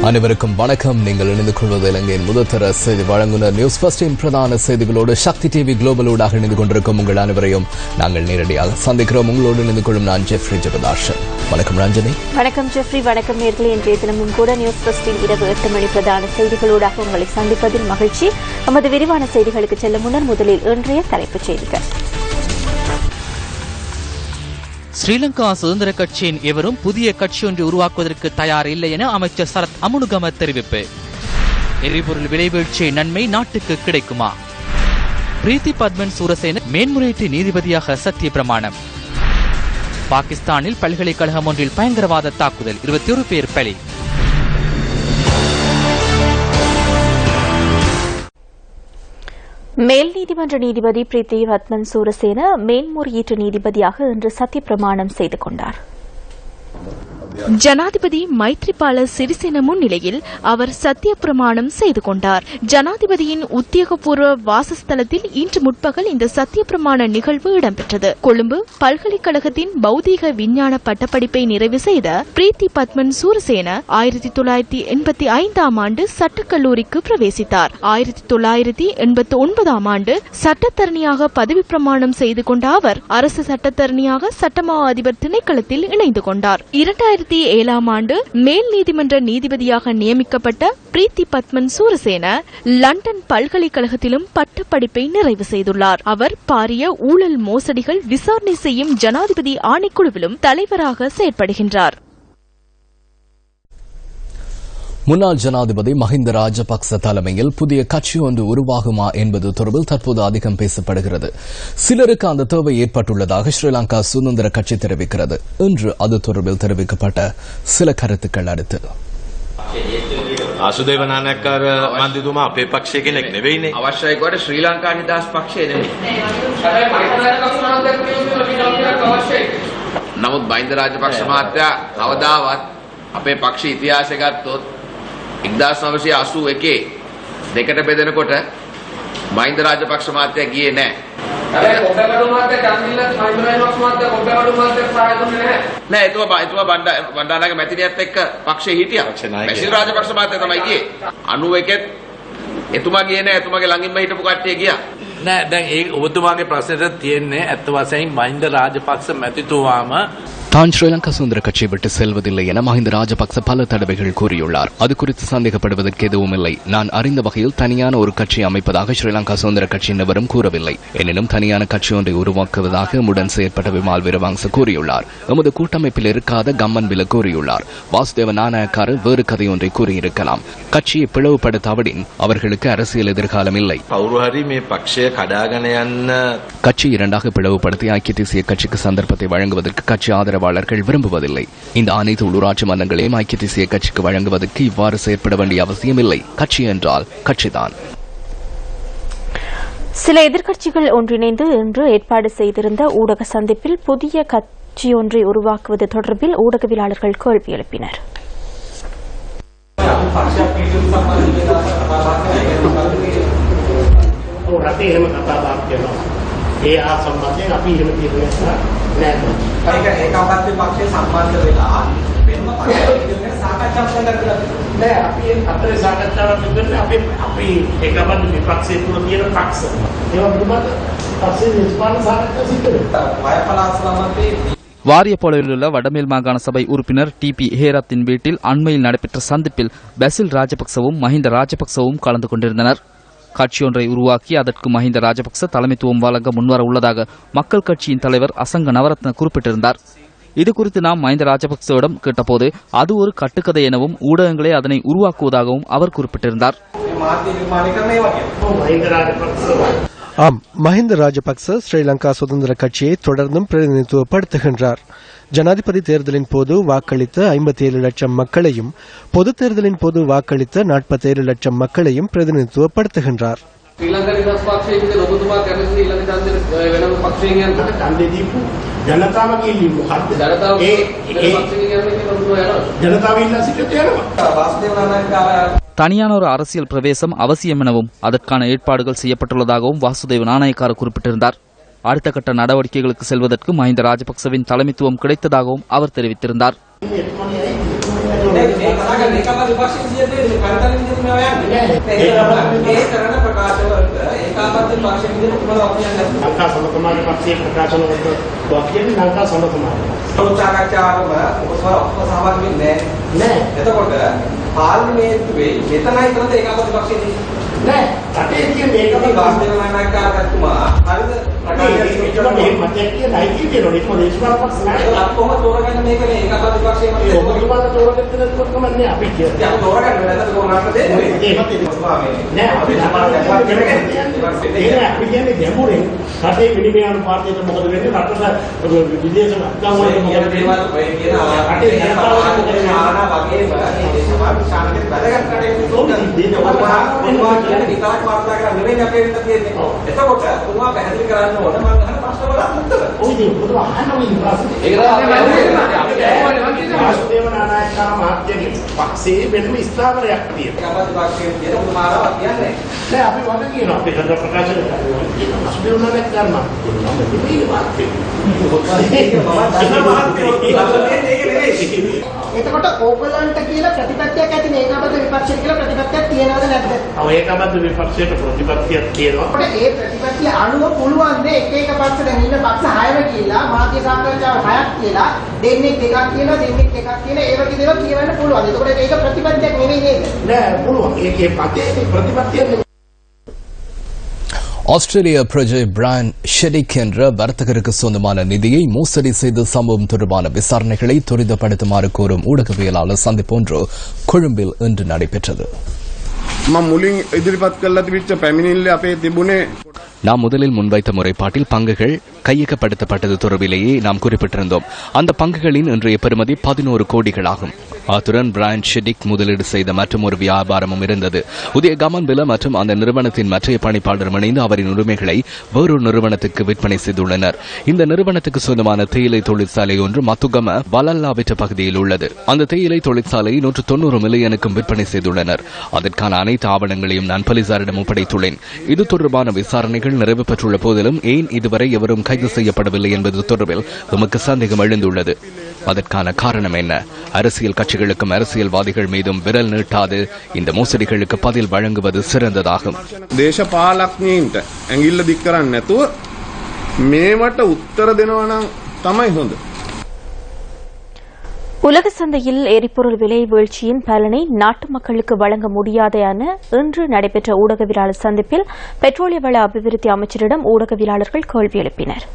அனைவருக்கும் வணக்கம். நீங்கள் இணைந்து கொள்வது இலங்கையின் முதற்தர செய்தி வழங்குனர் நியூஸ் ஃபர்ஸ்டின் பிரதான செய்திகளோடு சக்தி டிவி குளோபலோடாக இணைந்து கொண்டிருக்கும் உங்கள் அனைவரையும் நாங்கள் நேரடியாக சந்திக்கிறோம். உங்களோடு இணைந்து கொள்ளும் நான் ஜெஃப்ரி ஜெகதாஷன். வணக்கம் ரஞ்சனி. வணக்கம் ஜெஃப்ரி. வணக்கம் நேர்களே. இன்றைய தினமும் கூட நியூஸ் ஃபர்ஸ்டின் இரவு 8 மணி பிரதான செய்திகளோடாக உங்களை சந்திப்பதில் மகிழ்ச்சி. நமது விரிவான செய்திகளுக்கு செல்லும் முன்னர் முதலில் இன்றைய தலைப்புச் செய்திகள். ஸ்ரீலங்கா சுதந்திர கட்சியின் எவரும் புதிய கட்சி ஒன்று உருவாக்குவதற்கு தயார் இல்லை என அமைச்சர் சரத் அமுனுகம தெரிவிப்பு. எரிபொருள் விலைவீழ்ச்சியை நன்மை நாட்டுக்கு கிடைக்குமா? பிரீத்தி பத்மன் சூரசேன மேன்முறையீட்டு நீதிபதியாக சத்திய பிரமாணம். பாகிஸ்தானில் பல்கலைக்கழகம் ஒன்றில் பயங்கரவாத தாக்குதல், 21 பேர் பலி. மேல் நீதிமன்ற நீதிபதி பிரீத்தி பத்மன் சூரசேன மேன்முறையீட்டு நீதிபதியாக இன்று சத்திய பிரமாணம் செய்து கொண்டார். ஜனாதிபதி மைத்ரிபால சிறிசேன முன்னிலையில் அவர் சத்திய பிரமாணம் செய்து கொண்டார். ஜனாதிபதியின் உத்தியோகபூர்வ வாசஸ்தலத்தில் இன்று முற்பகல் இந்த சத்திய பிரமாண நிகழ்வு இடம்பெற்றது. கொழும்பு பல்கலைக்கழகத்தின் பௌதீக விஞ்ஞான பட்டப்படிப்பை நிறைவு செய்த பிரீத்தி பத்மன் சூரசேன 1985 ஆண்டு சட்டக்கல்லூரிக்கு பிரவேசித்தார். 1989 ஆண்டு சட்டத்தரணியாக பதவி பிரமாணம் செய்து கொண்ட அவர் அரசு சட்டத்தரணியாக சட்டமா அதிபர் திணைக்களத்தில் இணைந்து கொண்டார். 2007 ஆண்டு மேல் நீதிமன்ற நீதிபதியாக நியமிக்கப்பட்ட பிரீத்தி பத்மன் சூரசேன லண்டன் பல்கலைக்கழகத்திலும் பட்டப்படிப்பை நிறைவு செய்துள்ளார். அவர் பாரிய ஊழல் மோசடிகள் விசாரணை செய்யும் ஜனாதிபதி ஆணைக்குழுவிலும் தலைவராக செயற்படுகின்றார். முன்னாள் ஜனாதிபதி மஹிந்த ராஜபக்ச தலைமையில் புதிய கட்சி ஒன்று உருவாகுமா என்பது தொடர்பில் தற்போது அதிகம் பேசப்படுகிறது. சிலருக்கு அந்த தேவை ஏற்பட்டுள்ளதாக ஸ்ரீலங்கா சுதந்திர கட்சி தெரிவிக்கிறது. இன்று அது தொடர்பில் தெரிவிக்கப்பட்ட சில கருத்துக்கள் அடுத்து. ආසුදේව නායකකාර මන්දිතුමා අපේ පක්ෂයේ කෙනෙක් නෙවෙයිනේ. අවශ්‍යයි කොට ශ්‍රී ලංකා නිදහස් පක්ෂය නෙවෙයි. නමුත් මහින්ද රාජපක්ෂ මහත්තයා කවදාවත් අපේ පක්ෂ ඉතිහාසය ගත්තොත් 1981 දෙකට බෙදෙනකොට මහින්ද රාජපක්ෂ මහත්තයා ගියේ නැහැ. නෑ එතුමා බණ්ඩාරනායක මැතිනියත් එක්ක පක්ෂේ හිටියා. බැසිල් රාජපක්ෂ මහත්තයා තමයි ගියේ. 91 එතුමා ගියේ නෑ. එතුමාගේ ළඟින්ම හිටපු කට්ටිය ගියා. නෑ දැන් ඒ ඔබතුමාගේ ප්‍රශ්නෙට තියෙන්නේ ඇත්ත වශයෙන්ම මහින්ද රාජපක්ෂ මැතිතුමාම தான் ஸ்ரீலங்கா சுதந்திர கட்சியை விட்டு செல்வதில்லை என மஹிந்த ராஜபக்ச பல தடவைகள் கூறியுள்ளார். அது குறித்து சந்தேகப்படுவதற்கு எதுவும் இல்லை. நான் அறிந்த வகையில் தனியான ஒரு கட்சி அமைப்பதாக ஸ்ரீலங்கா சுதந்திர கட்சியின் எவரும் கூறவில்லை. எனினும் தனியான கட்சி ஒன்றை உருவாக்குவதாக உடன் செயற்பட்ட விமல் வீரவங்ச கூறியுள்ளார். எமது கூட்டமைப்பில் இருக்காத கம்மன் பில கூறியுள்ளார். வாசுதேவ நாணயக்கார வேறு கதை ஒன்றை கூறியிருக்கலாம். கட்சியை பிளவுபடுத்தாவிடின் அவர்களுக்கு அரசியல் எதிர்காலம் இல்லை. கட்சி இரண்டாக பிளவுபடுத்தி ஐக்கிய தேசிய கட்சிக்கு சந்தர்ப்பத்தை வழங்குவதற்கு கட்சி ஆதரவாளர்கள் விரும்புவதில்லை. இந்த அனைத்து உள்ளூராட்சி மன்றங்களையும் ஐக்கிய தேசிய கட்சிக்கு வழங்குவதற்கு இவ்வாறு செயற்பட வேண்டிய அவசியமில்லை. கட்சி என்றால் கட்சிதான். சில எதிர்க்கட்சிகள் ஒன்றிணைந்து இன்று ஏற்பாடு செய்திருந்த ஊடக சந்திப்பில் புதிய கட்சி ஒன்றை உருவாக்குவது தொடர்பில் ஊடகவியலாளர்கள் கேள்வி எழுப்பினர். வாரியப்போலில் உள்ள வடமேல் மாகாண சபை உறுப்பினர் டிபி ஹேரத்தின் வீட்டில் அண்மையில் நடைபெற்ற சந்திப்பில் பசில் ராஜபக்சவும் மஹிந்த ராஜபக்சவும் கலந்து கொண்டிருந்தனர். கட்சியொன்றை உருவாக்கி அதற்கு மஹிந்த ராஜபக்ச தலைமைத்துவம் வழங்க முன்வர உள்ளதாக மக்கள் கட்சியின் தலைவர் அசங்க நவரத்ன குறிப்பிட்டிருந்தார். இதுகுறித்து நாம் மஹிந்த ராஜபக்சவிடம் கேட்டபோது அது ஒரு கட்டுக்கதை எனவும் ஊடகங்களே அதனை உருவாக்குவதாகவும் அவர் குறிப்பிட்டிருந்தார். ஆம், மஹிந்த ராஜபக்ச ஸ்ரீலங்கா சுதந்திர கட்சியை தொடர்ந்தும் பிரதிநிதித்துவப்படுத்துகின்றார். ஜனாதிபதி தேர்தலின் போது வாக்களித்த 57 லட்சம் மக்களையும் பொது தேர்தலின் போது வாக்களித்த 47 லட்சம் மக்களையும் பிரதிநிதித்துவப்படுத்துகின்றார். தனியான ஒரு அரசியல் பிரவேசம் அவசியம் எனவும் அதற்கான ஏற்பாடுகள் செய்யப்பட்டுள்ளதாகவும் வாசுதேவ நாணயக்கார குறிப்பிட்டிருந்தார். அடுத்த கட்ட நடவடிக்கைகளுக்கு செல்வதற்கு மஹிந்த ராஜபக்சவின் தலைமைத்துவம் கிடைத்ததாகவும் அவர் தெரிவித்திருந்தார். පාර්ලිමේන්තුවේ මෙතනයි කරන ඒකාබද්ධ පක්ෂයේ නෑ රටේ තියෙන ඒකම වාස්තව නායකතුමා හරිද රටේ මතයක් කියලායි කියනවා ඒක දේශපාලන පක්ෂ නෑ අපි කොහොමද තෝරගන්නේ මේකනේ ඒකාබද්ධ පක්ෂයේ මත කොහොමද තෝරගත්තේ නැත්නම් කමන්නේ අපි කියන්නේ අපි තෝරගන්න නැත්නම් කොහොමද දෙන්නේ නෑ අපි අපි කියන්නේ ගැඹුරින් රටේ විනිමය අනුපාතයට මොකද වෙන්නේ රටට විදේශ අත්දැකීම් වලට මොකද වෙන්නේ ඔය කියන රටේ ජනතාවට ආනා වගේම මේ දේශපාලන ශාන්තිය වැඩගත් රටේ කියන්නේ විකාශ වාර්තා කරලා නෙවෙයි අපේ විතර තියෙන්නේ. එතකොට තුමා පැහැදිලි කරන්න ඕන මම අහන ප්‍රශ්න වලට උත්තර. ඔය දේ පොදු අහන්න ඕනේ ප්‍රශ්න. ඒක තමයි වාසුදේව නායක මහත්මයාගේ පක්ෂයේ වෙනම ස්ථාවරයක් තියෙනවා. කවදාවත් පක්ෂයේ තියෙන උමාරාවක් කියන්නේ. දැන් අපි වද කියනවා අපේ කන්ද ප්‍රකාශ කරනවා. වාසුදේව නායක කරනවා. මම දෙන්නේ වාක්‍යය. එතකොට ඕගලන්ට කියලා ප්‍රතිපත්තියක් ඇති ඒකාබද්ධ විපක්ෂය කියලා ප්‍රතිපත්තියක් තියනවද නැද්ද? ඔව් ඒකාබද්ධ විපක්ෂයට ප්‍රතිපත්තියක් තියෙනවා. ඒ ප්‍රතිපත්තිය අනුව පුළුවන් ද එක පක්ෂ දැන් ඉන්න පක්ෂ 6ම කියලා මාධ්‍ය සාකච්ඡාව 6ක් කියලා දෙන්නේ දෙකක් කියලා දෙන්නේ එකක් කියලා ඒ වගේ දේවල් කියවන්න පුළුවන්. එතකොට ඒක ප්‍රතිපත්තියක් නෙවෙයි නේද? නෑ පුළුවන්. ඒකේ ප්‍රතිපත්තියක් ஆஸ்திரேலிய பிரஜை பிராண்ட் ஷெடிக் என்ற வர்த்தகருக்கு சொந்தமான நிதியை மோசடி செய்த சம்பவம் தொடர்பான விசாரணைகளை துரிதப்படுத்துமாறு கோரும் ஊடகவியலாளர் சந்திப்பு ஒன்று கொழும்பில் இன்று நடைபெற்றது. நாம் முதலில் முன்வைத்த முறைப்பாட்டில் பங்குகள் கையகப்படுத்தப்பட்டது தொடர்பிலேயே நாம் குறிப்பிட்டிருந்தோம். அந்த பங்குகளின் இன்றைய பெறுமதி 11 கோடிகளாகும். அத்துடன் பிராண்ட் ஷெடிக் முதலீடு செய்த மற்றும் ஒரு வியாபாரமும் இருந்தது. உதய கமன்பில மற்றும் அந்த நிறுவனத்தின் மற்ற பணிப்பாளரும் இணைந்து அவரின் உரிமைகளை வேறொரு நிறுவனத்துக்கு விற்பனை செய்துள்ளனர். இந்த நிறுவனத்துக்கு சொந்தமான தேயிலை தொழிற்சாலை ஒன்று மத்துகம வலல்லாவிட்ட பகுதியில் உள்ளது. அந்த தேயிலை தொழிற்சாலையை 190 மில்லியனுக்கும் விற்பனை செய்துள்ளனர். அதற்கான அனைத்து ஆவணங்களையும் நான் போலீசாரிடம் ஒப்படைத்துள்ளேன். இது தொடர்பான விசாரணைகள் நிறைவு பெற்றுள்ள போதிலும் ஏன் இதுவரை எவரும் கைது செய்யப்படவில்லை என்பது தொடர்பில் நமக்கு சந்தேகம் எழுந்துள்ளது. அதற்கான காரணம் என்ன? அரசியல் கட்சிகளுக்கும் அரசியல்வாதிகள் மீதும் விரல் நீட்டாது இந்த மோசடிகளுக்கு பதில் வழங்குவது சிறந்ததாகும். දේශපාලඥයින්ට ඇඟිල්ල දික් කරන්නේ නැතුව මේවට උත්තර දෙනවා නම් තමයි හොඳ. உலக சந்தையில் எரிபொருள் விலை வீழ்ச்சியின் பலனை நாட்டு மக்களுக்கு வழங்க முடியாது என இன்று நடைபெற்ற ஊடகவியலாளர் சந்திப்பில் பெட்ரோலிய வள அபிவிருத்தி அமைச்சரிடம் ஊடகவியலாளர்கள் கேள்வி எழுப்பினர்.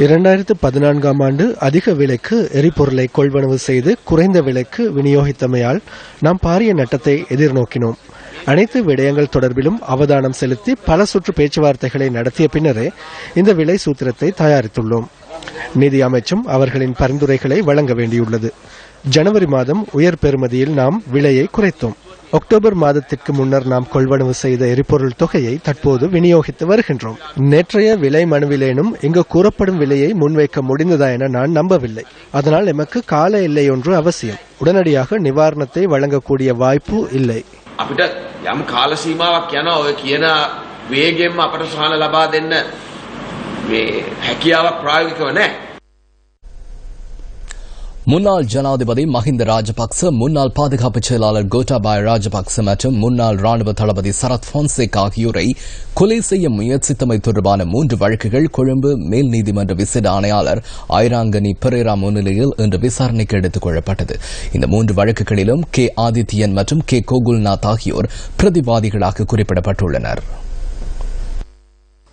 2014 ஆண்டு அதிக விலைக்கு எரிபொருளை கொள்வனவு செய்து குறைந்த விலைக்கு விநியோகித்தமையால் நாம் பாரிய நட்டத்தை எதிர்நோக்கினோம். அனைத்து விடயங்கள் தொடர்பிலும் அவதானம் செலுத்தி பல சுற்று பேச்சுவார்த்தைகளை நடத்திய பின்னரே இந்த விலை சூத்திரத்தை தயாரித்துள்ளோம். நிதி அமைச்சும் அவர்களின் பரிந்துரைகளை வழங்க வேண்டியுள்ளது. ஜனவரி மாதம் உயர் பெறுமதியில் நாம் விலையை குறைத்தோம். அக்டோபர் மாதத்திற்கு முன்னர் நாம் கொள்வனவு செய்த எரிபொருள் தொகையை தற்போது விநியோகித்து வருகின்றோம். நேற்றைய விலை மனுவிலேனும் இங்கு கூறப்படும் விலையை முன்வைக்க முடிந்ததா என நான் நம்பவில்லை. அதனால் எமக்கு கால எல்லை ஒன்று அவசியம். உடனடியாக நிவாரணத்தை வழங்கக்கூடிய வாய்ப்பு இல்லை. අපිට යම් කාල සීමාවක් යනවා ඔය කියන වේගයෙන්ම අපට සහන ලබා දෙන්න මේ හැකියාවක් ප්‍රායෝගිකව නැහැ. முன்னாள் ஜனாதிபதி மஹிந்த ராஜபக்ச, முன்னாள் பாதுகாப்பு செயலாளர் கோட்டாபாய ராஜபக்ச மற்றும் முன்னாள் ராணுவ தளபதி சரத் போன்சேக் ஆகியோரை கொலை செய்ய முயற்சித்தமை தொடர்பான 3 வழக்குகள் கொழும்பு மேல் நீதிமன்ற விசேட ஆணையாளர் ஐராங்கனி பெரேரா முன்னிலையில் இன்று விசாரணைக்கு எடுத்துக் கொள்ளப்பட்டது. இந்த 3 வழக்குகளிலும் கே ஆதித்யன் மற்றும் கே கோகுல்நாத் ஆகியோர் பிரதிவாதிகளாக குறிப்பிடப்பட்டுள்ளனர்.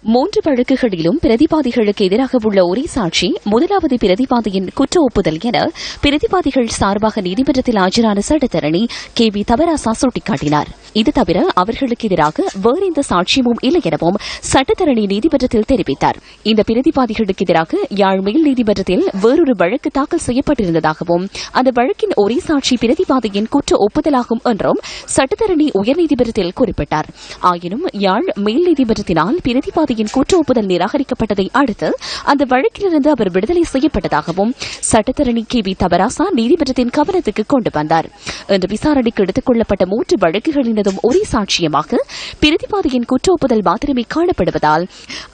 3 வழக்குகளிலும் பிரதிவாதிகளுக்கு எதிராக உள்ள ஒரே சாட்சி முதலாவது பிரதிவாதியின் குற்ற ஒப்புதல் என பிரதிவாதிகள் சார்பாக நீதிமன்றத்தில் ஆஜரான சட்டத்தரணி கே வி தவராசா சுட்டிக்காட்டினார். இது தவிர அவர்களுக்கு எதிராக வேறு எந்த சாட்சியமும் இல்லை எனவும் சட்டத்தரணி நீதிமன்றத்தில் தெரிவித்தார். இந்த பிரதிவாதிகளுக்கு எதிராக யாழ் மேல் நீதிமன்றத்தில் வேறொரு வழக்கு தாக்கல் செய்யப்பட்டிருந்ததாகவும் அந்த வழக்கின் ஒரே சாட்சி பிரதிவாதியின் குற்ற ஒப்புதலாகும் என்றும் சட்டத்தரணி உயர்நீதிமன்றத்தில் குறிப்பிட்டார். ஆயினும் யாழ் மேல் நீதிமன்றத்தினால் பிரதிவாதி பிரதிவாதியின் குற்ற ஒப்புதல் நிராகரிக்கப்பட்டதை அடுத்து அந்த வழக்கிலிருந்து அவர் விடுதலை செய்யப்பட்டதாகவும் சட்டத்தரணி KV தபராசா நீதிமன்றத்தின் கவனத்துக்கு கொண்டு வந்தார். இன்று விசாரணைக்கு எடுத்துக் கொள்ளப்பட்ட 3 வழக்குகளினதும் ஒரே சாட்சியமாக பிரதிவாதியின் குற்ற ஒப்புதல் மாத்திரமே காணப்படுவதால்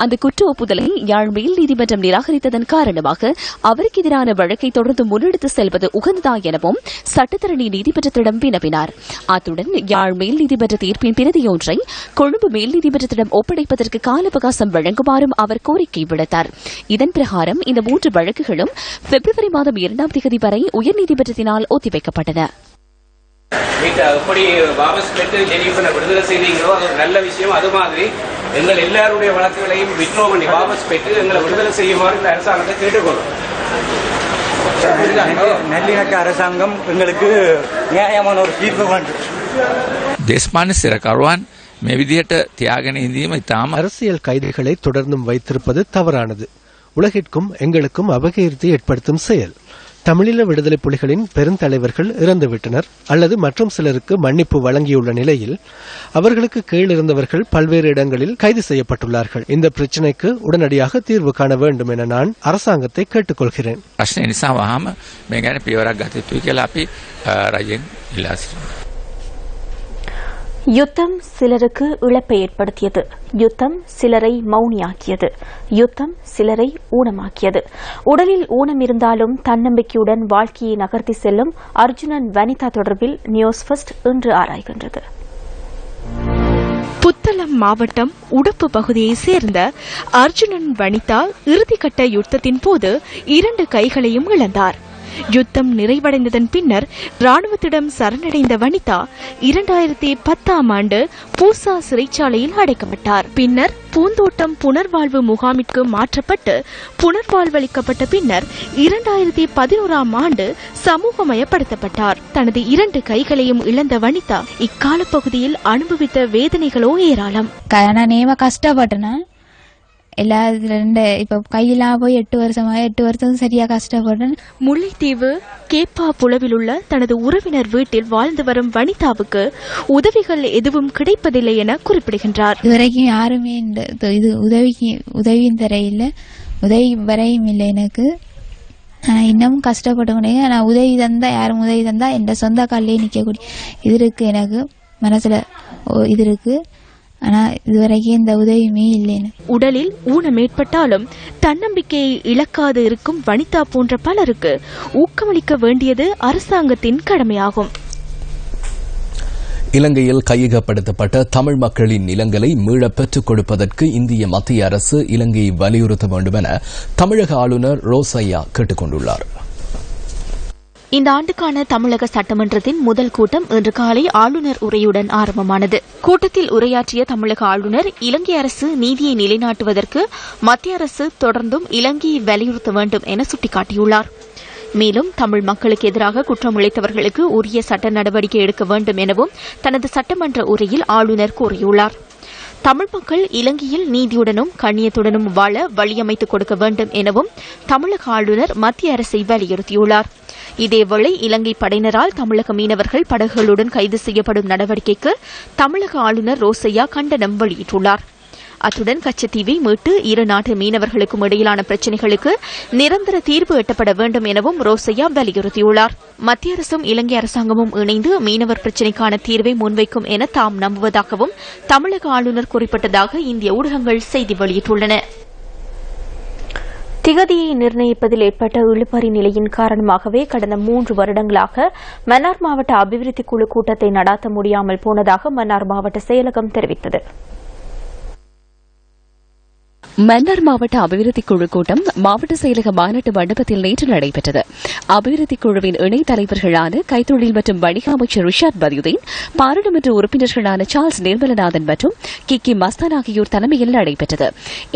அந்த குற்ற ஒப்புதலை யாழ் மேல் நீதிமன்றம் நிராகரித்ததன் காரணமாக அவருக்கு எதிரான வழக்கை தொடர்ந்து முன்னெடுத்து செல்வது உகந்ததா எனவும் சட்டத்தரணி நீதிமன்றத்திடம் வினவினார். அத்துடன் யாழ் மேல் நீதிமன்ற தீர்ப்பின் பிரதியொன்றை கொழும்பு மேல் நீதிமன்றத்திடம் ஒப்படைப்பதற்கு கால அவகாசம் வழங்குமாறும் அவர் கோரிக்கை விடுத்தார். இதன் பிரகாரம் இந்த 3 வழக்குகளும் பிப்ரவரி மாதம் 2ஆம் தேதி வரை உயர்நீதிமன்றத்தினால் ஒத்திவைக்கப்பட்டன. எப்படி வாபஸ் பெற்று ஜெனீவனை விடுதலை செய்தீங்களோ அது ஒரு நல்ல விஷயம். அது மாதிரி எங்கள் எல்லாருடைய வழக்குகளையும் வித்ரோ பண்ணி வாபஸ் பெற்று எங்களை விடுதலை செய்யுமாறு இந்த அரசாங்கத்தை கேட்டுக்கொள்ளும். நல்லிணக்க அரசாங்கம் எங்களுக்கு நியாயமான ஒரு தீர்ப்பு வேண்டும். දේශපාලන සිරකරුවන් මේ විදිහට තියාගෙන ඉඳීම ඉතාම அரசியல் கைதிகளை தொடர்ந்தும் வைத்திருப்பது தவறானது. உலகிற்கும் எங்களுக்கும் அபகீர்த்தி ஏற்படுத்தும் செயல். தமிழீழ விடுதலை புலிகளின் பெருந்தலைவர்கள் இறந்துவிட்டனர் அல்லது மற்றும் சிலருக்கு மன்னிப்பு வழங்கியுள்ள நிலையில் அவர்களுக்கு கீழிருந்தவர்கள் பல்வேறு இடங்களில் கைது செய்யப்பட்டுள்ளார்கள். இந்த பிரச்சினைக்கு உடனடியாக தீர்வு காண வேண்டும் என நான் அரசாங்கத்தை கேட்டுக்கொள்கிறேன். ප්‍රශ්නේ නිසා වහාම මේ ගැන පියවරක් ගත යුතුයි කියලා අපි රජයෙන් ඉල්ලා සිටිනවා. யுத்தம் சிலருக்கு இழப்பை ஏற்படுத்தியது. யுத்தம் சிலரை மௌனியாக்கியது. யுத்தம் சிலரை ஊனமாக்கியது. உடலில் ஊனம் இருந்தாலும் தன்னம்பிக்கையுடன் வாழ்க்கையை நகர்த்தி செல்லும் அர்ஜுனன் வனிதா தொடர்பில் நியூஸ் ஃபர்ஸ்ட் இன்று ஆராய்கின்றது. புத்தளம் மாவட்டம் உடப்பு பகுதியைச் சேர்ந்த அர்ஜுனன் வனிதா இறுதிக்கட்ட யுத்தத்தின் போது 2 கைகளையும் இழந்தார். யுத்தம் நிறைவடைந்ததன் பின்னர் ராணுவத்திடம் சரணடைந்த வனிதா 2010ஆம் ஆண்டு பூசா சிறைச்சாலையில் அடைக்கப்பட்டார். பின்னர் பூந்தோட்டம் புனர்வாழ்வு முகாமிற்கு மாற்றப்பட்டு புனர்வாழ்வளிக்கப்பட்ட பின்னர் 2011ஆம் ஆண்டு சமூகமயப்படுத்தப்பட்டார். தனது 2 கைகளையும் இழந்த வனிதா இக்கால பகுதியில் அனுபவித்த வேதனைகளோ ஏராளம். கஷ்டப்பட்டன எல்லா இப்ப கையெல்லாம் போய் 8 வருஷம் சரியா கஷ்டப்பட்டேன். முல்லைத்தீவு கேப்பா புலவில் உள்ள தனது உறவினர் வீட்டில் வாழ்ந்து வரும் வனிதாவுக்கு உதவிகள் எதுவும் கிடைப்பதில்லை என குறிப்பிடுகின்றார். இதுவரைக்கும் யாருமே இது உதவியும் தரையில்லை, உதவி வரையும் இல்லை. எனக்கு இன்னமும் கஷ்டப்பட்டு நான் உதவி தந்தா யாரும் உதவி தந்தா என் சொந்த காலிலே நிற்கக்கூடிய இது இருக்கு. எனக்கு மனசுல இது இருக்கு. ஆனா இதுவரைக்கும் இந்த உதவியுமே இல்லைன்னு. உடலில் ஊனம் ஏற்பட்டாலும் தன்னம்பிக்கையை இழக்காது இருக்கும் வனிதா போன்ற பலருக்கு ஊக்கமளிக்க வேண்டியது அரசாங்கத்தின் கடமையாகும். இலங்கையில் கையகப்படுத்தப்பட்ட தமிழ் மக்களின் நிலங்களை மீள பெற்றுக் கொடுப்பதற்கு இந்திய மத்திய அரசு இலங்கையை வலியுறுத்த வேண்டும் என தமிழக ஆளுநர் ரோசையா கேட்டுக் கொண்டுள்ளார். இந்த ஆண்டுக்கான தமிழக சட்டமன்றத்தின் முதல் கூட்டம் இன்று காலை ஆளுநர் உரையுடன் ஆரம்பமானது. கூட்டத்தில் உரையாற்றிய தமிழக ஆளுநர் இலங்கை அரசு நீதியை நிலைநாட்டுவதற்கு மத்திய அரசு தொடர்ந்தும் இலங்கையை வலியுறுத்த வேண்டும் என சுட்டிக்காட்டியுள்ளார். மேலும் தமிழ் மக்களுக்கு எதிராக குற்றம் இழைத்தவர்களுக்கு உரிய சட்ட நடவடிக்கை எடுக்க வேண்டும் எனவும் தனது சட்டமன்ற உரையில் ஆளுநர் கூறியுள்ளார். தமிழ் மக்கள் இலங்கையில் நீதியுடனும் கண்ணியத்துடனும் வாழ வழியமைத்துக் கொடுக்க வேண்டும் எனவும் தமிழக ஆளுநர் மத்திய அரசை வலியுறுத்தியுள்ளார். இதேவேளை இலங்கை படையினரால் தமிழக மீனவர்கள் படகுகளுடன் கைது செய்யப்படும் நடவடிக்கைக்கு தமிழக ஆளுநர் ரோசையா கண்டனம் வெளியிட்டுள்ளார். அத்துடன் கச்சத்தீவை மீட்டு 2 நாட்டு மீனவர்களுக்கும் இடையிலான பிரச்சினைகளுக்கு நிரந்தர தீர்வு எட்டப்பட வேண்டும் எனவும் ரோசையா வலியுறுத்தியுள்ளார். மத்திய அரசும் இலங்கை அரசாங்கமும் இணைந்து மீனவர் பிரச்சினைக்கான தீர்வை முன்வைக்கும் என தாம் நம்புவதாகவும் தமிழக ஆளுநர் குறிப்பிட்டதாக இந்திய ஊடகங்கள் செய்தி வெளியிட்டுள்ளன. திகதியை நிர்ணயிப்பதில் ஏற்பட்ட இழுபறி நிலையின் காரணமாகவே கடந்த 3 வருடங்களாக மன்னார் மாவட்ட அபிவிருத்தி குழு கூட்டத்தை நடாத்த முடியாமல் போனதாக மன்னார் மாவட்ட செயலகம் தெரிவித்தது. மன்னார் மாவட்ட அபிவிருத்தி குழு கூட்டம் மாவட்ட செயலக மாநாட்டு மண்டபத்தில் நேற்று நடைபெற்றது. அபிவிருத்தி குழுவின் இணைத் தலைவர்களான கைத்தொழில் மற்றும் வணிக அமைச்சர் ரிஷாட் பதியுதீன், பாராளுமன்ற உறுப்பினர்களான சார்ல்ஸ் நிர்மலநாதன் மற்றும் கிக்கி மஸ்தான் ஆகியோர் தலைமையில் நடைபெற்றது.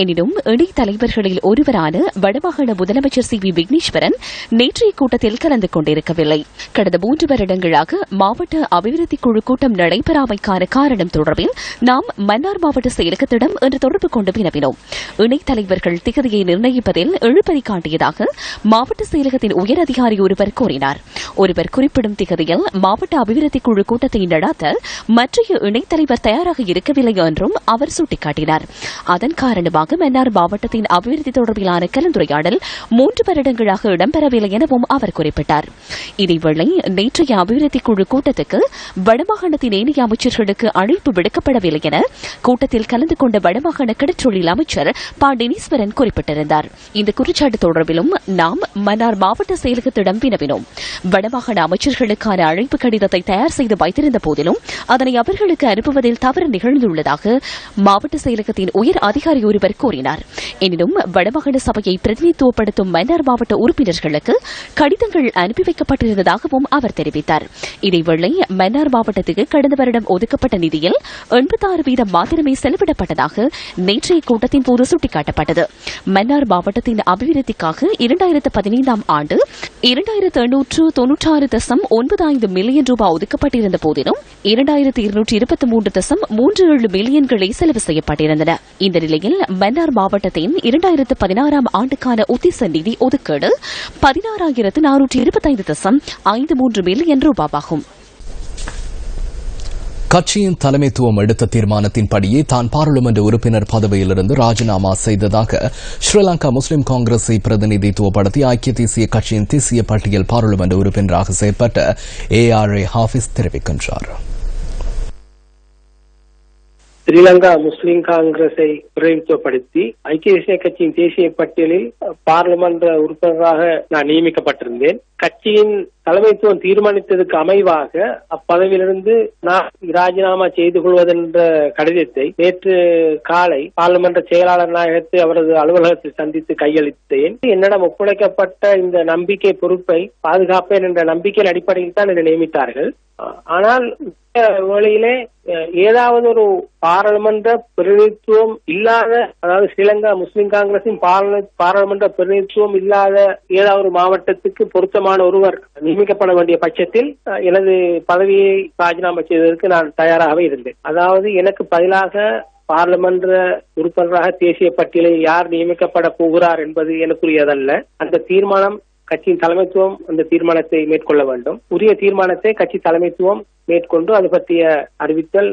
எனினும் இணைத் தலைவர்களில் ஒருவரான வடமாகாண முதலமைச்சர் சி வி விக்னேஸ்வரன் நேற்றைய கூட்டத்தில் கலந்து கொண்டிருக்கவில்லை. கடந்த 3 வருடங்களாக மாவட்ட அபிவிருத்தி குழு கூட்டம் நடைபெறாமைக்கான காரணம் தொடர்பில் நாம் மன்னார் மாவட்ட செயலகத்திடம் இன்று தொடர்பு கொண்டு வினவினோம். இணைத் தலைவர்கள் திகதியை நிர்ணயிப்பதில் இழுபறி காட்டியதாக மாவட்ட செயலகத்தின் உயர் அதிகாரி ஒருவர் கூறினார். ஒருவர் குறிப்பிடும் திகதியில் மாவட்ட அபிவிருத்தி குழு கூட்டத்தை நடத்த மற்றைய இணைத் தலைவர் தயாராக இருக்கவில்லை என்றும் அவர் சுட்டிக்காட்டினார். அதன் காரணமாக மன்னார் மாவட்டத்தின் அபிவிருத்தி தொடர்பிலான கலந்துரையாடல் 3 வருடங்களாக இடம்பெறவில்லை எனவும் அவர் குறிப்பிட்டார். இதேவேளை நேற்றைய அபிவிருத்தி குழு கூட்டத்துக்கு வடமாகாணத்தின் ஏனைய அமைச்சர்களுக்கு அழைப்பு விடுக்கப்படவில்லை என கூட்டத்தில் கலந்து கொண்ட வடமாகாண கடற்றொழில் அமைச்சர் ப. டெனீஸ்வரன் குறிப்பிட்டிருந்தார். இந்த குற்றச்சாட்டு தொடர்பிலும் நாம் மன்னார் மாவட்ட செயலகத்திடம் வினவினோம். வடமாகாண அமைச்சர்களுக்கான அழைப்பு கடிதத்தை தயார் செய்து வைத்திருந்த போதிலும் அதனை அவர்களுக்கு அனுப்புவதில் தவறு நிகழ்ந்துள்ளதாக மாவட்ட செயலகத்தின் உயர் அதிகாரி ஒருவர் கூறினார். எனினும் வடமாகாண சபையை பிரதிநிதித்துவப்படுத்தும் மன்னார் மாவட்ட உறுப்பினர்களுக்கு கடிதங்கள் அனுப்பி வைக்கப்பட்டிருந்ததாகவும் அவர் தெரிவித்தார். இதேவேளை மன்னார் மாவட்டத்துக்கு கடந்த வருடம் ஒதுக்கப்பட்ட நிதியில் 86% மாத்திரமே செலவிடப்பட்டதாக நேற்றைய கூட்டத்தின் போது சுட்டிக்காட்டப்பட்டது. மன்னார் மாவட்டத்தின் அபிவிருத்திக்காக 2015ஆம் ஆண்டு 2896.95 மில்லியன் ரூபாய் ஒதுக்கப்பட்டிருந்த போதிலும் 2223.37 மில்லியன்களே செலவு செய்யப்பட்டிருந்தன. இந்த நிலையில் மன்னார் மாவட்டத்தின் 2016ஆம் ஆண்டுக்கான உத்திச நிதி ஒதுக்கீடு 16,425.53 மில்லியன் ரூபாயாகும். கட்சியின் தலைமைத்துவம் எடுத்த தீர்மானத்தின்படியே தான் பாராளுமன்ற உறுப்பினர் பதவியிலிருந்து ராஜினாமா செய்ததாக ஸ்ரீலங்கா முஸ்லிம் காங்கிரஸை பிரதிநிதித்துவப்படுத்தி ஐக்கிய தேசிய கட்சியின் தேசிய பட்டியல் பாராளுமன்ற உறுப்பினராக செயற்பட்ட ARA ஹாஃபிஸ் தெரிவிக்கின்றார். ஸ்ரீலங்கா முஸ்லிம் காங்கிரஸை பிரதிநிதித்துவப்படுத்தி ஐக்கிய தேசிய கட்சியின் தேசிய பட்டியலில் பாராளுமன்ற உறுப்பினராக நான் நியமிக்கப்பட்டிருந்தேன். கட்சியின் தலைமைத்துவம் தீர்மானித்ததுக்கு அமைவாக அப்பதவியிலிருந்து நான் ராஜினாமா செய்து கொள்வதென்ற கடிதத்தை நேற்று காலை பாராளுமன்ற செயலாளர் நாயகத்தை அவரது அலுவலகத்தில் சந்தித்து கையளித்தேன். என்னிடம் ஒப்படைக்கப்பட்ட இந்த நம்பிக்கை பொறுப்பை பாதுகாப்பேன் என்ற நம்பிக்கையின் அடிப்படையில் தான் என்னை நியமித்தார்கள். ஆனால் வேளையிலே ஏதாவது ஒரு பாராளுமன்ற பிரதிநிதித்துவம் இல்லாத, அதாவது ஸ்ரீலங்கா முஸ்லிம் காங்கிரசின் பாராளுமன்ற பிரதிநிதித்துவம் இல்லாத ஏதாவது ஒரு மாவட்டத்துக்கு பொருத்தமான ஒருவர் நியமிக்கப்பட வேண்டிய பட்சத்தில் எனது பதவியை ராஜினாமா செய்வதற்கு நான் தயாராகவே இருந்தேன். அதாவது எனக்கு பதிலாக பாராளுமன்ற உறுப்பினராக தேசிய பட்டியலில் யார் நியமிக்கப்பட போகிறார் என்பது எனக்குரியதல்ல. அந்த தீர்மானம் கட்சியின் தலைமைத்துவம் அந்த தீர்மானத்தை மேற்கொள்ள வேண்டும். உரிய தீர்மானத்தை கட்சி தலைமைத்துவம் மேற்கொண்டு அது பற்றிய அறிவித்தல்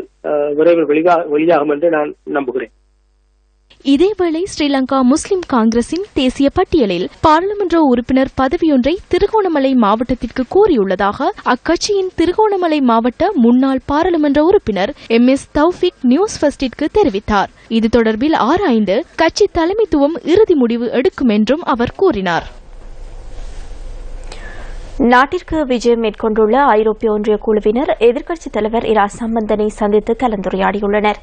விரைவில் வெளியாகும் என்று நான் நம்புகிறேன். இதேவேளை ஸ்ரீலங்கா முஸ்லிம் காங்கிரசின் தேசிய பட்டியலில் பாராளுமன்ற உறுப்பினர் பதவியொன்றை திருகோணமலை மாவட்டத்திற்கு கோரியுள்ளதாக அக்கட்சியின் திருகோணமலை மாவட்ட முன்னாள் பாராளுமன்ற உறுப்பினர் MS தௌஃபிக் நியூஸ் ஃபர்ஸ்டிற்கு தெரிவித்தார். இது தொடர்பில் ஆராய்ந்து கட்சி தலைமைத்துவம் இறுதி முடிவு எடுக்கும் என்றும் அவர் கூறினார். நாட்டிற்கு விஜயம் மேற்கொண்டுள்ள ஐரோப்பிய ஒன்றிய குழுவினர் எதிர்க்கட்சித் தலைவர் இரா சம்பந்தனை சந்தித்து கலந்துரையாடியுள்ளனர்.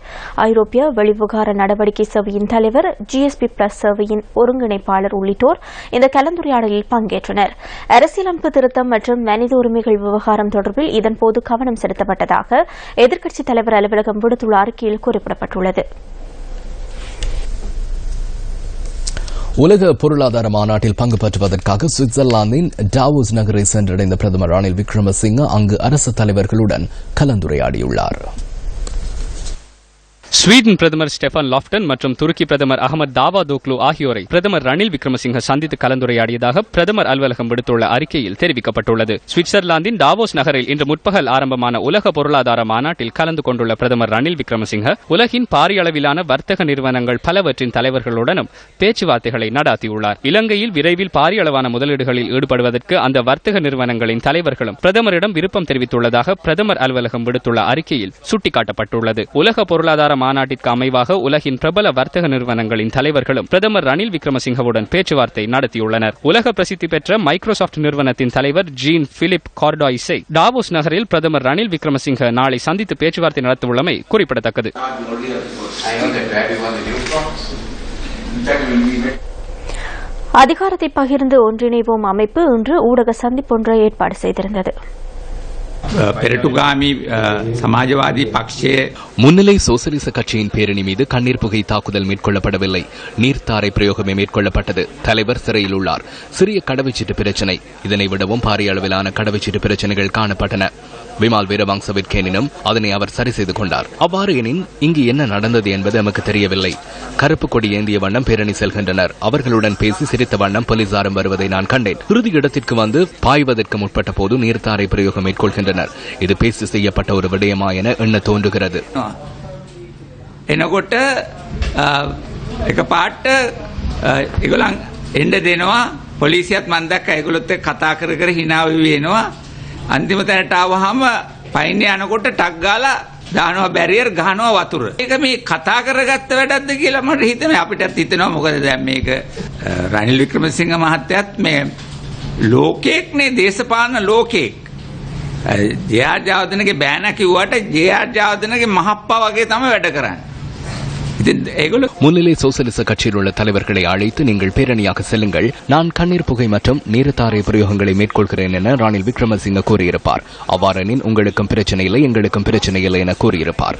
ஐரோப்பிய வெளிவிவகார நடவடிக்கை சேவையின் தலைவர் GSP பிளஸ் சேவையின் ஒருங்கிணைப்பாளர் உள்ளிட்டோர் இந்த கலந்துரையாடலில் பங்கேற்றனர். அரசியலமைப்பு திருத்தம் மற்றும் மனித உரிமைகள் விவகாரம் தொடர்பில் இதன்போது கவனம் செலுத்தப்பட்டதாக எதிர்க்கட்சித் தலைவர் அலுவலகம் விடுத்துள்ள அறிக்கையில் குறிப்பிடப்பட்டுள்ளது. உலக பொருளாதார மாநாட்டில் பங்கு பெற்றுவதற்காக சுவிட்சர்லாந்தின் டாவோஸ் நகரை சென்றடைந்த பிரதமர் ரணில் விக்ரமசிங்க அங்கு அரசு தலைவர்களுடன் கலந்துரையாடியுள்ளார். ஸ்வீடன் பிரதமர் ஸ்டெஃபான் லாஃப்டன் மற்றும் துருக்கி பிரதமர் அகமது தாவாதோக்லு ஆகியோரை பிரதமர் ரணில் விக்ரமசிங்க சந்தித்து கலந்துரையாடியதாக பிரதமர் அலுவலகம் விடுத்துள்ள அறிக்கையில் தெரிவிக்கப்பட்டுள்ளது. சுவிட்சர்லாந்தின் டாவோஸ் நகரில் இன்று முற்பகல் ஆரம்பமான உலக பொருளாதார மாநாட்டில் கலந்து கொண்டுள்ள பிரதமர் ரணில் விக்ரமசிங்க உலகின் பாரிய அளவிலான வர்த்தக நிறுவனங்கள் பலவற்றின் தலைவர்களுடனும் பேச்சுவார்த்தைகளை நடாத்தியுள்ளார். இலங்கையில் விரைவில் பாரிய அளவான முதலீடுகளில் ஈடுபடுவதற்கு அந்த வர்த்தக நிறுவனங்களின் தலைவர்களும் பிரதமரிடம் விருப்பம் தெரிவித்துள்ளதாக பிரதமர் அலுவலகம் விடுத்துள்ள அறிக்கையில் சுட்டிக்காட்டப்பட்டுள்ளது. உலக பொருளாதார மாநாட்டிற்கு அமைவாக உலகின் பிரபல வர்த்தக நிறுவனங்களின் தலைவர்களும் பிரதமர் ரணில் விக்ரமசிங்கவுடன் பேச்சுவார்த்தை நடத்தியுள்ளனர். உலக பிரசித்தி பெற்ற மைக்ரோசாப்ட் நிறுவனத்தின் தலைவர் ஜீன் பிலிப் கார்டாய்ஸை டாவோஸ் நகரில் பிரதமர் ரணில் விக்ரமசிங்க நாளை சந்தித்து பேச்சுவார்த்தை நடத்தவுள்ளமை குறிப்பிடத்தக்கது. அதிகாரத்தை பகிர்ந்து ஒன்றிணைவோம் அமைப்பு இன்று ஊடக சந்திப்பொன்றை ஏற்பாடு செய்திருந்தது. පෙරටුගාමි සමාජවාදී පක්ෂයේ முன்னிலை சோசலிச கட்சியின் பேரணி மீது கண்ணீர் புகை தாக்குதல் மேற்கொள்ளப்படவில்லை. நீர்த்தாரை பிரயோகமே மேற்கொள்ளப்பட்டது. தலைவர் சிறையில் உள்ளார். சிறிய கடவுச்சீட்டு பிரச்சினை. இதனை விடவும் பாரிய அளவிலான கடவுச்சீட்டு பிரச்சனைகள் காணப்பட்டன. விமால் வீரவங்சவிற்கேனும் அதனை அவர் சரி செய்து கொண்டார். அவ்வாறு எனின் இங்கு என்ன நடந்தது என்பது நமக்கு தெரியவில்லை. கருப்பு கொடி ஏந்திய வண்ணம் பேரணி செல்கின்றனர். அவர்களுடன் பேசி சிரித்த வண்ணம் போலீசாரும் வருவதை நான் கண்டேன். இறுதி இடத்திற்கு வந்து பாய்வதற்கு முற்பட்ட போது நீர்த்தாரை பிரயோகம் மேற்கொள்கின்றனர். இது பேசி செய்யப்பட்ட ஒரு விடயமா என எண்ண தோன்றுகிறது. එනකොට එක පාට ඒගොල්ලන් එන්න දෙනවා පොලිසියත් මන් දැක්ක ඒගොල්ලොත් එක්ක කතා කර කර hina වෙනවා අන්තිම තැනට ආවහම පයින් යනකොට ටක් ගාලා දානවා බැරියර් ගහනවා වතුර. ඒක මේ කතා කරගත්ත වැඩක්ද කියලා මට හිතෙනවා. අපිටත් හිතෙනවා මොකද දැන් මේක රනිල් වික්‍රමසිංහ මහත්තයාත් මේ ලෝකෙක්නේ දේශපාලන ලෝකෙක්. ජේ.ආර්. ජයවර්ධනගේ බෑන කිව්වට ජේ.ආර්. ජයවර්ධනගේ මහප්පා වගේ තමයි වැඩ කරන්නේ. முன்னிலை சோசலிச கட்சியில் உள்ள தலைவர்களை அழைத்து நீங்கள் பேரணியாக செல்லுங்கள், நான் கண்ணீர் புகை மற்றும் நீர்த்தாரை பிரயோகங்களை மேற்கொள்கிறேன் என ரணில் விக்ரமசிங்க கூறியிருப்பார். அவ்வாறெனின் உங்களுக்கும் பிரச்சனை இல்லை, எங்களுக்கும் பிரச்சனை இல்லை என கூறியிருப்பார்.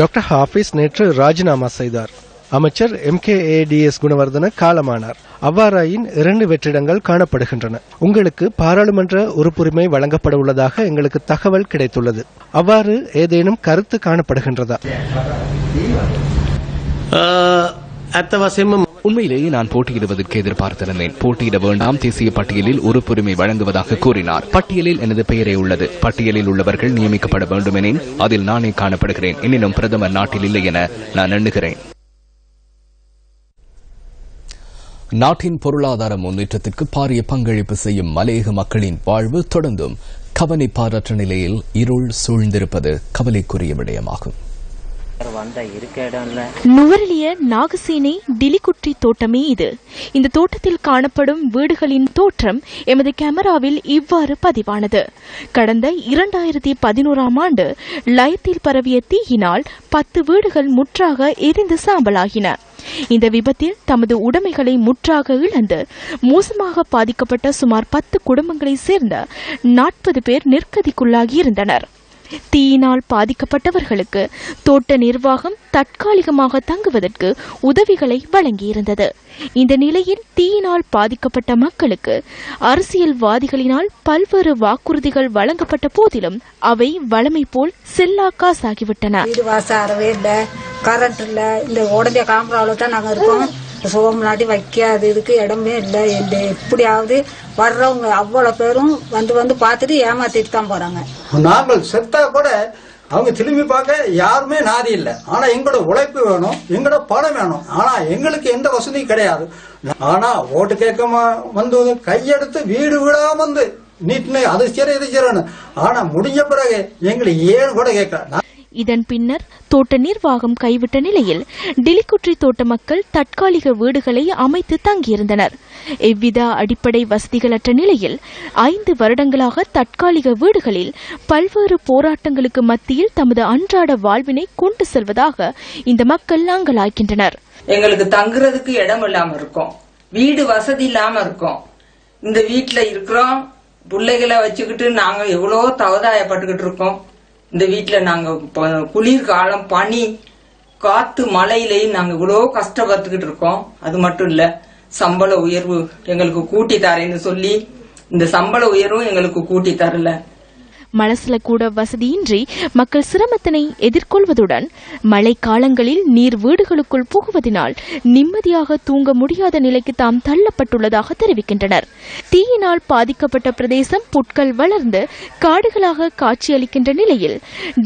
டாக்டர் ஹாஃபிஸ் நேற்று ராஜினாமா செய்தார். அமைச்சர் MKADS குணவர்தன காலமானார். அவ்வாறாயின் 2 வெற்றிடங்கள் காணப்படுகின்றன. உங்களுக்கு பாராளுமன்ற உறுப்புரிமை வழங்கப்பட உள்ளதாக எங்களுக்கு தகவல் கிடைத்துள்ளது. அவ்வாறு ஏதேனும் கருத்து காணப்படுகின்றதா? உண்மையிலேயே நான் போட்டியிடுவதற்கு எதிர்பார்த்திருந்தேன். போட்டியிட வேண்டாம், தேசிய பட்டியலில் உறுப்புரிமை வழங்குவதாக கூறினார். பட்டியலில் எனது பெயரே உள்ளது. பட்டியலில் உள்ளவர்கள் நியமிக்கப்பட வேண்டுமெனின் அதில் நானே காணப்படுகிறேன். எனினும் பிரதமர் நாட்டில் இல்லை என நான் எண்ணுகிறேன். நாட்டின் பொருளாதார முன்னேற்றத்திற்கு பாரிய பங்களிப்பு செய்யும் மலையக மக்களின் வாழ்வு தொடர்ந்தும் கவனிப்பாரற்ற நிலையில் இருள் சூழ்ந்திருப்பது கவலைக்குரிய விடயமாகும். நுவரெலிய நாகசேனை டிலிகுற்றி தோட்டமே இது. இந்த தோட்டத்தில் காணப்படும் வீடுகளின் தோற்றம் எமது கேமராவில் இவ்வாறு பதிவானது. கடந்த 2011ஆம் ஆண்டு லயத்தில் பரவிய தீயினால் 10 வீடுகள் முற்றாக எரிந்து சாம்பலாகின. இந்த விபத்தில் தமது உடைமைகளை முற்றாக இழந்து மோசமாக பாதிக்கப்பட்ட சுமார் 10 குடும்பங்களைச் சேர்ந்த 40 பேர் நிர்கதிக்குள்ளாகி இருந்தனர். தீயினால் பாதிக்கப்பட்டவர்களுக்கு தோட்ட நிர்வாகம் தற்காலிகமாக தங்குவதற்கு உதவிகளை வழங்கியிருந்தது. இந்த நிலையில் தீயினால் பாதிக்கப்பட்ட மக்களுக்கு அரசியல்வாதிகளினால் பல்வேறு வாக்குறுதிகள் வழங்கப்பட்ட போதிலும் அவை வழமை போல் செல்லா காசாகிவிட்டன. கரண்ட் இல்ல, இந்த உடனே காமராவில் தான் நாங்க இருக்கோம். சுகம் நாட்டி வைக்காது இதுக்கு இடமே இல்லை. எப்படியாவது வர்றவங்க அவ்வளவு பேரும் வந்து பார்த்துட்டு ஏமாத்திட்டு தான் போறாங்க. நாங்கள் செத்தா கூட அவங்க திரும்பி பார்க்க யாருமே நாதி இல்லை. ஆனா எங்களோட உழைப்பு வேணும், எங்களோட பணம் வேணும். ஆனா எங்களுக்கு எந்த வசதியும் கிடையாது. ஆனா ஓட்டு கேட்க வந்து கையெடுத்து வீடு வீடா வந்து நீட்னு அது சரி இது சரின்னு. ஆனா முடிஞ்ச பிறகு எங்களை ஏன்னு கூட கேட்கல. இதன் பின்னர் தோட்ட நிர்வாகம் கைவிட்ட நிலையில் டிலிகுற்றி தோட்ட மக்கள் தற்காலிக வீடுகளை அமைத்து தங்கியிருந்தனர். எவ்வித அடிப்படை வசதிகளற்ற நிலையில் 5 வருடங்களாக தற்காலிக வீடுகளில் பல்வேறு போராட்டங்களுக்கு மத்தியில் தமது அன்றாட வாழ்வினை கொண்டு செல்வதாக இந்த மக்கள் அங்கலாய்க்கின்றனர். எங்களுக்கு தங்குறதுக்கு இடம் இல்லாம இருக்கும், வீடு வசதி இல்லாம இருக்கும். இந்த வீட்டுல இருக்கிறோம், பிள்ளைகளை வச்சுக்கிட்டு நாங்க எவ்வளவோ தவதாயப்பட்டுக்கிட்டு இருக்கோம். இந்த வீட்டுல நாங்க குளிர்காலம், பனி, காத்து, மழையிலையும் நாங்க இவ்வளவு கஷ்டப்பட்டுக்கிட்டு இருக்கோம். அது மட்டும் இல்ல, சம்பள உயர்வு எங்களுக்கு கூட்டி தரேன்னு சொல்லி இந்த சம்பள உயர்வும் எங்களுக்கு கூட்டி தரல. மலசில கூட வசதியின்றி மக்கள் சிரமத்தினை எதிர்கொள்வதுடன் மழை காலங்களில் நீர் வீடுகளுக்குள் புகுவதனால் நிம்மதியாக தூங்க முடியாத நிலைக்கு தாம் தள்ளப்பட்டுள்ளதாக தெரிவிக்கின்றனர். தீயினால் பாதிக்கப்பட்ட பிரதேசம் புட்கள் வளர்ந்து காடுகளாக காட்சியளிக்கின்ற நிலையில்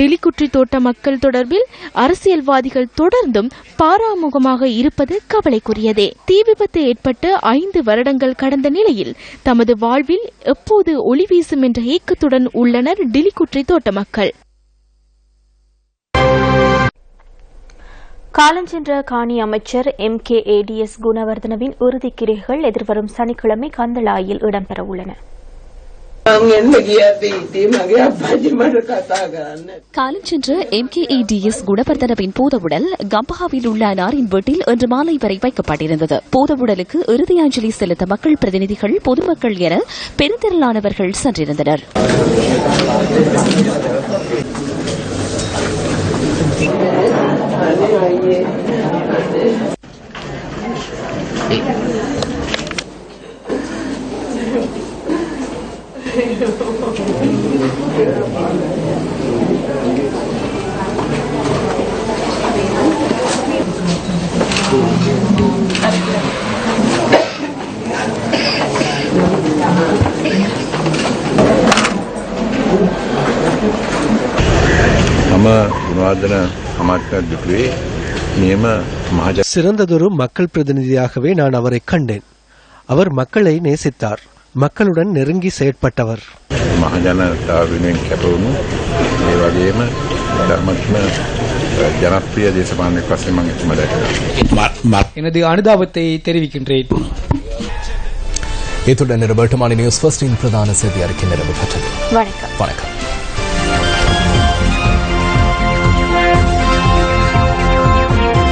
டிலிகுற்றி தோட்ட மக்கள் தொடர்பில் அரசியல்வாதிகள் தொடர்ந்தும் பாராமுகமாக இருப்பது கவலைக்குரியதே. தீ விபத்து ஏற்பட்டு 5 வருடங்கள் கடந்த நிலையில் தமது வாழ்வில் எப்போது ஒளி வீசும் என்ற ஏக்கத்துடன் உள்ளனர் டிலிகுற்றி தோட்ட மக்கள். காலஞ்சென்ற காணி அமைச்சர் MKADS குணவர்தனவின் இறுதிக்கிரியைகள் எதிர்வரும் சனிக்கிழமை கந்தளாயில் இடம்பெற உள்ளன. காலம் சென்ற MKADS குணவர்தனவின் பூதவுடல் கம்பஹாவில் உள்ள அன்னாரின் வீட்டில் இன்று மாலை வரை வைக்கப்பட்டிருந்தது. பூதவுடலுக்கு இறுதி அஞ்சலி செலுத்த மக்கள் பிரதிநிதிகள், பொதுமக்கள் என பெருந்திரளானவர்கள் சென்றிருந்தனர். சிறந்ததொரு மக்கள் பிரதிநிதியாகவே நான் அவரை கண்டேன். அவர் மக்களை நேசித்தார், மக்களுடன் நெருங்கி செயற்பட்டவர். எனது அனுதாபத்தை தெரிவிக்கின்றேன். இத்துடன் நியூஸ் ஃபர்ஸ்டின் பிரதான செய்தி அறிக்கை நிறைவு பெற்றது. வணக்கம். வணக்கம்.